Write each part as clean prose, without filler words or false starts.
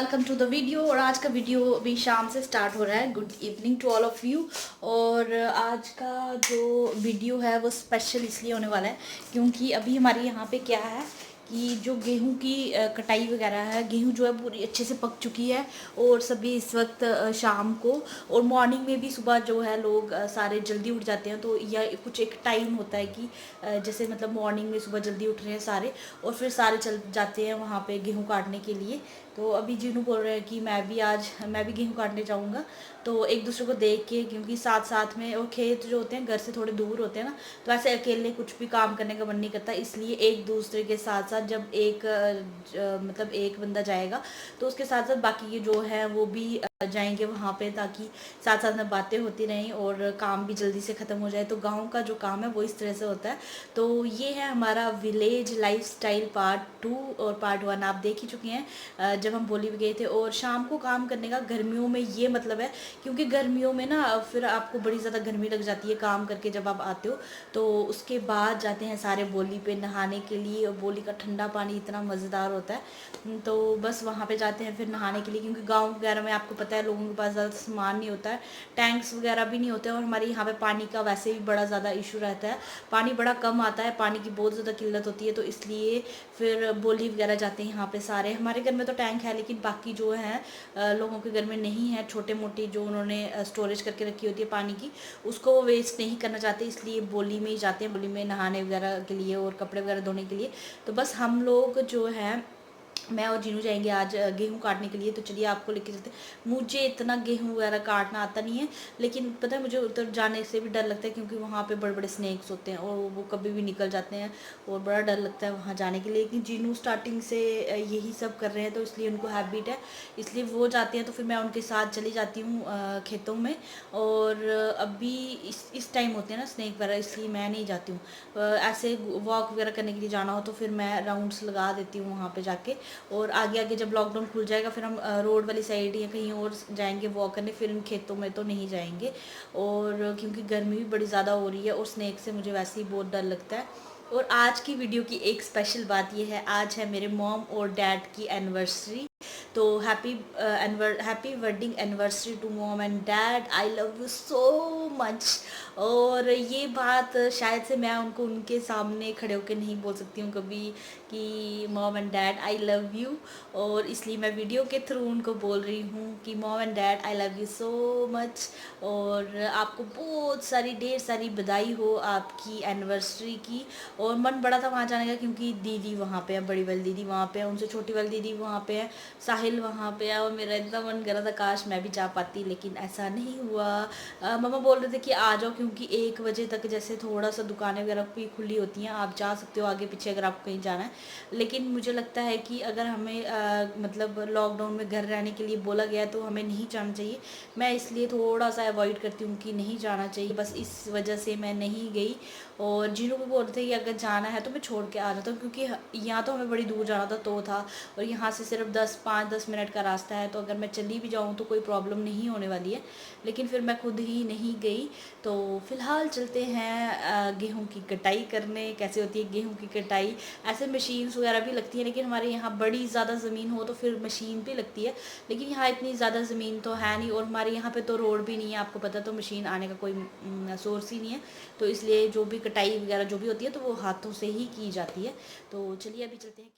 Welcome to the video. और आज का वीडियो भी शाम से स्टार्ट हो रहा है। Good evening to all of you. और आज का जो वीडियो है वो स्पेशल इसलिए होने वाला है क्योंकि अभी हमारे यहाँ पे क्या है कि जो गेहूं की कटाई वगैरह है, गेहूं जो है पूरी अच्छे से पक चुकी है। और सभी इस वक्त शाम को और मॉर्निंग में भी सुबह जो है लोग सारे जल्दी उठ जाते हैं। तो यह कुछ एक टाइम होता है कि जैसे मतलब मॉर्निंग में सुबह जल्दी उठ रहे हैं सारे और फिर सारे चल जाते हैं वहाँ पे गेहूं काटने के लिए। तो अभी जीनू बोल रहे हैं कि मैं भी गेहूं काटने जाऊँगा। तो एक दूसरे को देख के, क्योंकि साथ साथ में और खेत जो होते हैं घर से थोड़े दूर होते हैं ना, तो ऐसे अकेले कुछ भी काम करने का मन नहीं करता। इसलिए एक दूसरे के साथ साथ जब मतलब एक बंदा जाएगा तो उसके साथ साथ बाकी के जो है वो भी जाएंगे वहाँ पे, ताकि साथ साथ में बातें होती रहें और काम भी जल्दी से ख़त्म हो जाए। तो गाँव का जो काम है वो इस तरह से होता है। तो ये है हमारा विलेज लाइफस्टाइल पार्ट 2 और पार्ट 1 आप देख ही चुके हैं जब हम बोली भी गए थे। और शाम को काम करने का गर्मियों में ये मतलब है, क्योंकि गर्मियों में ना फिर आपको बड़ी ज़्यादा गर्मी लग जाती है काम करके जब आप आते हो। तो उसके बाद जाते हैं सारे बोली पे नहाने के लिए, और बोली का ठंडा पानी इतना मज़ेदार होता है। तो बस वहाँ पे जाते हैं फिर नहाने के लिए, क्योंकि गाँव वगैरह में आपको पता है लोगों के पास ज़्यादा सामान नहीं होता है, टैंक्स वगैरह भी नहीं होते हैं। और हमारे यहाँ पे पानी का वैसे भी बड़ा ज़्यादा इशू रहता है, पानी बड़ा कम आता है, पानी की बहुत ज़्यादा किल्लत होती है। तो इसलिए फिर बोली वगैरह जाते हैं यहाँ पे सारे। हमारे घर में तो टैंक है, लेकिन बाकी जो है लोगों के घर में नहीं है। छोटे मोटी जो उन्होंने स्टोरेज करके रखी होती है पानी की, उसको वो वेस्ट नहीं करना चाहते, इसलिए बोली में ही जाते हैं, बोली में नहाने वगैरह के लिए और कपड़े वगैरह धोने के लिए। तो बस हम लोग जो है, मैं और जीनू जाएंगे आज गेहूं काटने के लिए। तो चलिए आपको लेके चलते हैं। मुझे इतना गेहूं वगैरह काटना आता नहीं है, लेकिन पता है मुझे उधर जाने से भी डर लगता है, क्योंकि वहाँ पे बड़े बड़े स्नेक्स होते हैं और वो कभी भी निकल जाते हैं, और बड़ा डर लगता है वहाँ जाने के लिए। लेकिन जीनू स्टार्टिंग से यही सब कर रहे हैं, तो इसलिए उनको हैबिट है, इसलिए वो जाते हैं। तो फिर मैं उनके साथ चली जाती हूँ खेतों में। और अभी इस टाइम होते हैं ना स्नेक वगैरह, इसलिए मैं नहीं जाती हूँ। ऐसे वॉक वगैरह करने के लिए जाना हो तो फिर मैं राउंड्स लगा देती हूँ वहाँ पे जाके। और आगे आगे जब लॉकडाउन खुल जाएगा फिर हम रोड वाली साइड या कहीं और जाएंगे वॉक करने, फिर इन खेतों में तो नहीं जाएंगे। और क्योंकि गर्मी भी बड़ी ज़्यादा हो रही है और स्नेक से मुझे वैसे ही बहुत डर लगता है। और आज की वीडियो की एक स्पेशल बात यह है, आज है मेरे मॉम और डैड की एनिवर्सरी। तो happy wedding anniversary to mom and dad, I love you so much. और ये बात शायद से मैं उनको उनके सामने खड़े होकर नहीं बोल सकती हूँ कभी कि mom and dad I love you, और इसलिए मैं वीडियो के थ्रू उनको बोल रही हूँ कि mom and dad I love you so much. और आपको बहुत सारी ढेर सारी बधाई हो आपकी एनिवर्सरी की। और मन बड़ा था वहाँ जाने का, क्योंकि दीदी वहाँ पे है, बड़ी वाली दीदी वहाँ पे है, उनसे छोटी वाली दीदी वहाँ पे है, साहिल वहाँ पे है। और मेरा इतना मन कर रहा था काश मैं भी जा पाती, लेकिन ऐसा नहीं हुआ। मम्मा बोल रहे थे कि आ जाओ, क्योंकि 1 बजे तक जैसे थोड़ा सा दुकानें वगैरह भी खुली होती हैं, आप जा सकते हो आगे पीछे अगर आपको कहीं जाना है। लेकिन मुझे लगता है कि अगर हमें मतलब लॉकडाउन में घर रहने के लिए बोला गया तो हमें नहीं जाना चाहिए। मैं इसलिए थोड़ा सा अवॉइड करती हूँ कि नहीं जाना चाहिए, बस इस वजह से मैं नहीं गई। और जीनू भी बोल रहे थे कि अगर जाना है तो मैं छोड़ के आ जाता हूँ, क्योंकि यहाँ तो हमें बड़ी दूर जाना था तो था, और यहाँ से सिर्फ 5-10 मिनट का रास्ता है। तो अगर मैं चली भी जाऊँ तो कोई प्रॉब्लम नहीं होने वाली है। लेकिन फिर मैं खुद ही नहीं गई। तो फ़िलहाल चलते हैं गेहूं की कटाई करने। कैसे होती है गेहूं की कटाई, ऐसे मशीन्स वगैरह भी लगती है, लेकिन हमारे यहाँ बड़ी ज़्यादा ज़मीन हो तो फिर मशीन भी लगती है। लेकिन यहाँ इतनी ज़्यादा ज़मीन तो है नहीं, और हमारे यहाँ पे तो रोड भी नहीं है, आपको पता, तो मशीन आने का कोई सोर्स ही नहीं है। तो इसलिए जो भी कटाई वगैरह जो भी होती है तो वो हाथों से ही की जाती है। तो चलिए अभी चलते हैं।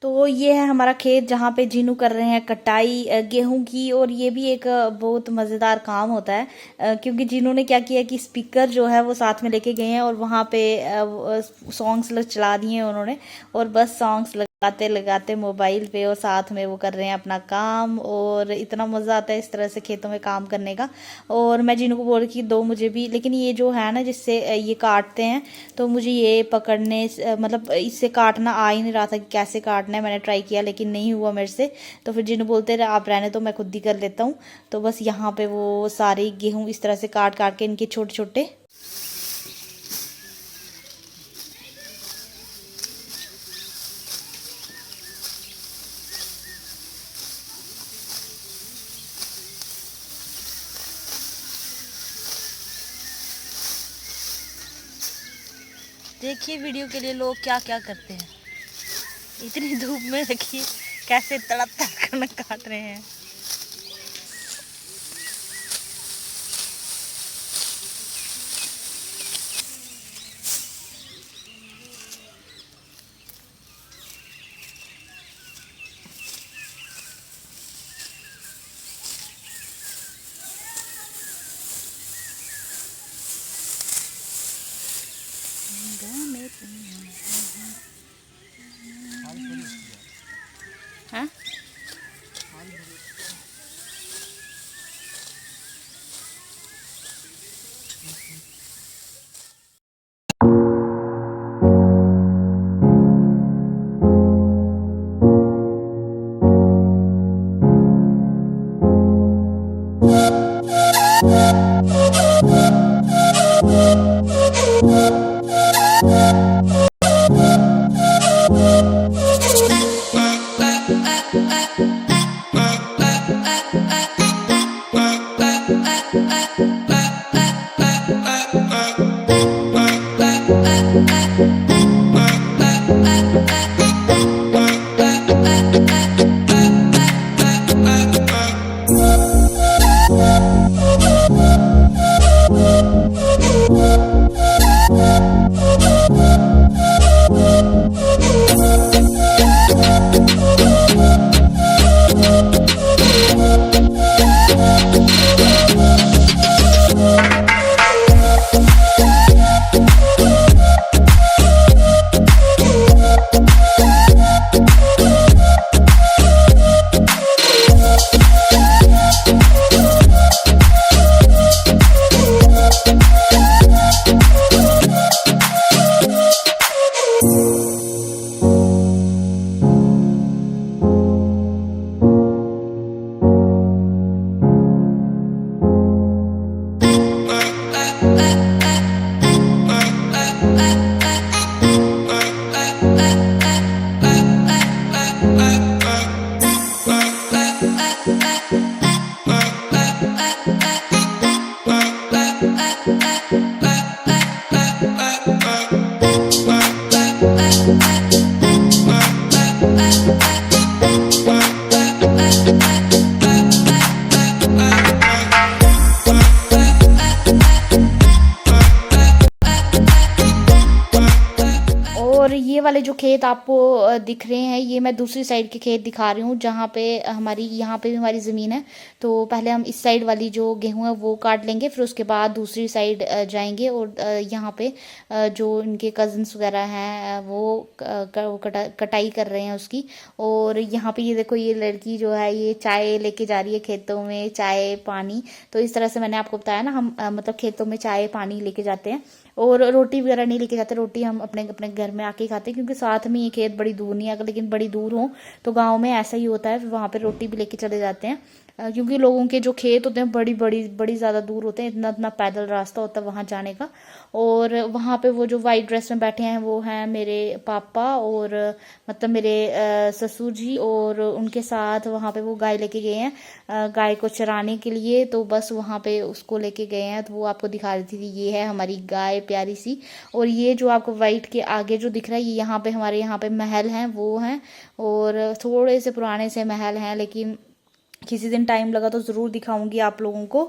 तो ये है हमारा खेत जहाँ पे जीनू कर रहे हैं कटाई गेहूं की। और ये भी एक बहुत मज़ेदार काम होता है, क्योंकि जीनू ने क्या किया कि स्पीकर जो है वो साथ में लेके गए हैं, और वहाँ पे सॉन्ग्स चला दिए हैं उन्होंने, और बस सॉन्ग्स लगाते लगाते मोबाइल पे और साथ में वो कर रहे हैं अपना काम। और इतना मज़ा आता है इस तरह से खेतों में काम करने का। और मैं जीनू को बोल रही कि दो मुझे भी, लेकिन ये जो है ना जिससे ये काटते हैं, तो मुझे ये पकड़ने मतलब इससे काटना आ ही नहीं रहा था कि कैसे काटना है। मैंने ट्राई किया लेकिन नहीं हुआ मेरे से। तो फिर जिन्हों बोलते रहे आप रहने तो मैं खुद ही कर लेता हूँ। तो बस यहाँ पे वो सारे गेहूँ इस तरह से काट काट के इनके छोटे छोटे देखिए वीडियो के लिए लोग क्या क्या करते हैं, इतनी धूप में रखिए कैसे तड़प तड़प काट रहे हैं। हाँ? और ये वाले जो खेत आपको दिख रहे हैं, ये मैं दूसरी साइड के खेत दिखा रही हूँ, जहाँ पे हमारी यहाँ पे भी हमारी ज़मीन है। तो पहले हम इस साइड वाली जो गेहूँ है वो काट लेंगे, फिर उसके बाद दूसरी साइड जाएंगे। और यहाँ पे जो इनके कज़न्स वगैरह हैं वो कटाई कर रहे हैं उसकी। और यहाँ पे ये देखो, ये लड़की जो है ये चाय लेके जा रही है खेतों में, चाय पानी। तो इस तरह से मैंने आपको बताया ना, हम मतलब खेतों में चाय पानी लेके जाते हैं। और रोटी वगैरह नहीं लेके जाते, रोटी हम अपने अपने घर में आके खाते हैं, क्योंकि साथ में ये खेत बड़ी दूर नहीं है। अगर लेकिन बड़ी दूर हो तो गांव में ऐसा ही होता है, फिर वहाँ पे रोटी भी लेके चले जाते हैं। क्योंकि लोगों के जो खेत होते हैं बड़ी बड़ी बड़ी ज़्यादा दूर होते हैं, इतना इतना पैदल रास्ता होता है वहाँ जाने का। और वहाँ पे वो जो वाइट ड्रेस में बैठे हैं वो हैं मेरे पापा, और मतलब मेरे ससुर जी। और उनके साथ वहाँ पे वो गाय लेके गए हैं, गाय को चराने के लिए। तो बस वहाँ पे उसको लेके गए हैं, तो वो आपको दिखा रही थी। ये है हमारी गाय प्यारी सी। और ये जो आपको वाइट के आगे जो दिख रहा है, ये यहाँ पे हमारे यहाँ पे महल हैं वो हैं। और थोड़े से पुराने से महल हैं, लेकिन किसी दिन टाइम लगा तो ज़रूर दिखाऊंगी आप लोगों को।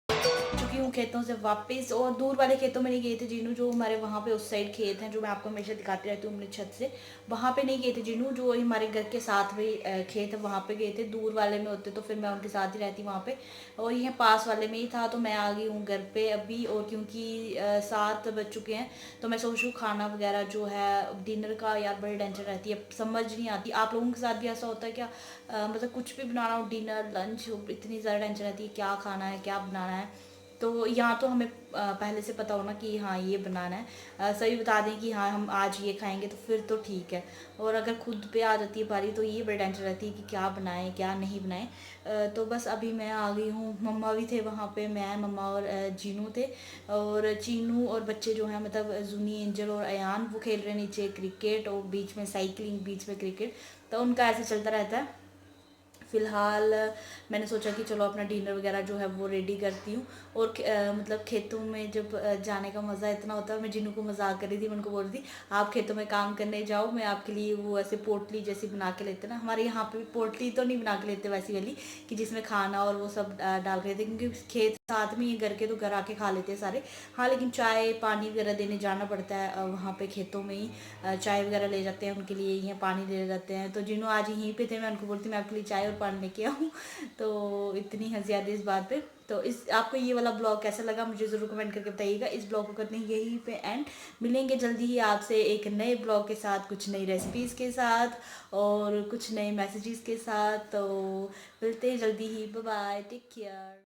चुकी हूँ खेतों से वापस, और दूर वाले खेतों में नहीं गए थे जीनू, जो हमारे वहाँ पे उस साइड खेत हैं जो मैं आपको हमेशा दिखाती रहती हूँ अपनी छत से। वहाँ पे नहीं गए थे जीनू, जो हमारे घर के साथ में खेत है वहाँ पे गए थे। दूर वाले में होते तो फिर मैं उनके साथ ही रहती वहाँ पे, और यह पास वाले में ही था। तो मैं आ गई हूँ घर पे अभी, और क्योंकि 7 बज चुके हैं, तो मैं सोच रही हूँ खाना वगैरह जो है डिनर का, यार बड़ी टेंशन रहती है, समझ नहीं आती। आप लोगों के साथ भी ऐसा होता है क्या? मतलब कुछ भी बनाना हो, डिनर लंच, इतनी ज़्यादा टेंशन रहती है क्या खाना है क्या बनाना है। तो यहाँ तो हमें पहले से पता होना कि हाँ ये बनाना है, सभी बता दें कि हाँ हम आज ये खाएंगे, तो फिर तो ठीक है। और अगर खुद पे आ जाती है बारी, तो ये बड़ी टेंशन रहती है कि क्या बनाएं क्या नहीं बनाएं। तो बस अभी मैं आ गई हूँ, मम्मा भी थे वहाँ पे, मैं मम्मा और जीनू थे। और चीनू और बच्चे जो हैं, मतलब जूनी, एंजल और अयान, वो खेल रहे हैं नीचे क्रिकेट, और बीच में साइकिलिंग, बीच में क्रिकेट। तो उनका ऐसे चलता रहता है। फ़िलहाल मैंने सोचा कि चलो अपना डिनर वगैरह जो है वो रेडी करती हूँ। और मतलब खेतों में जब जाने का मज़ा इतना होता है। मैं जिन्हों को मजाक कर रही थी, मैं उनको बोल रही थी आप खेतों में काम करने जाओ, मैं आपके लिए वो ऐसे पोटली जैसी बना के लेते ना, हमारे यहाँ पे पोटली तो नहीं बना के लेते वैसी वाली कि जिसमें खाना और वो सब डाल रहे थे, क्योंकि खेत साथ में ही घर के, तो घर आके खा लेते हैं सारे। हाँ, लेकिन चाय पानी वगैरह देने जाना पड़ता है वहाँ पे खेतों में ही। चाय वगैरह ले जाते हैं उनके लिए, यहाँ पानी ले जाते हैं। तो जिन्हों आज यहीं पे थे, मैं उनको बोलती मैं आपके लिए चाय और पानी लेके आऊँ। तो इतनी हंसी आती है इस बात पे। तो इस आपको ये वाला ब्लॉग कैसा लगा मुझे ज़रूर कमेंट करके बताइएगा। इस ब्लॉग को करते हैं यहीं पे एंड, मिलेंगे जल्दी ही आपसे एक नए ब्लॉग के साथ, कुछ नई रेसिपीज़ के साथ और कुछ नए मैसेजेस के साथ। तो मिलते हैं जल्दी ही। Bye bye, take care.